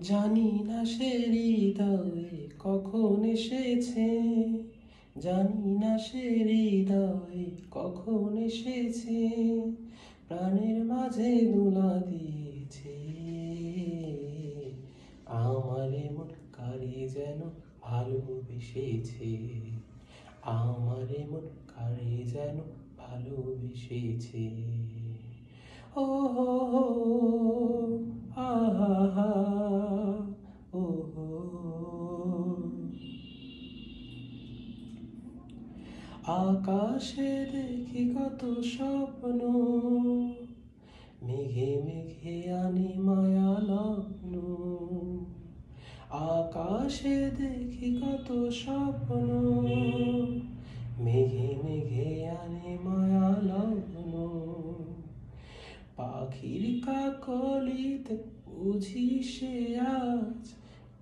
জানি না সে হৃদয়ে কখন এসেছে, জানি না সে হৃদয়ে কখন এসেছে, প্রাণের মাঝে দোলা দিয়েছে। আমার এমন কারে যেন ভালোবেসেছে, আমার এমন কারে যেন ভালোবেসেছে। ও হো হো, আহা হা, ও হো। আকাশে দেখি কত স্বপ্ন, মেঘে মেঘে আনি মায়া লগ্ন। আকাশে দেখি কত স্বপ্ন, মেঘে মেঘে আনে মায়া লগ্ন। পাখির কাকলিতে বুঝি সে আজ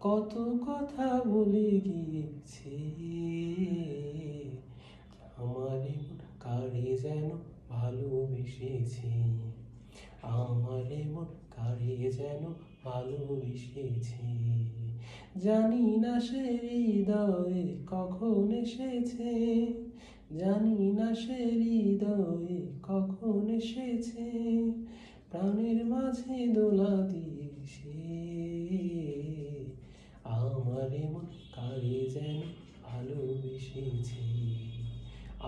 কত কথা বলে গিয়েছে। আমার এমন কারে যেন ভালোবেসেছে, আমার এমন কারে যেন ভালোবেসেছে। জানি না সে হৃদয়ে কখন এসেছে, জানি না সে হৃদয়ে কখন এসেছে, প্রাণের মাঝে দোলা দিয়েছে। আমার এমন কারে যেন ভালোবেসেছে,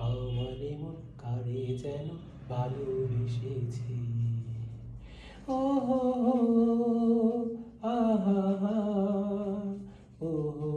আমার এমন কারে যেন ভালোবেসেছে। ও হো হো, আহা হা, ও হো।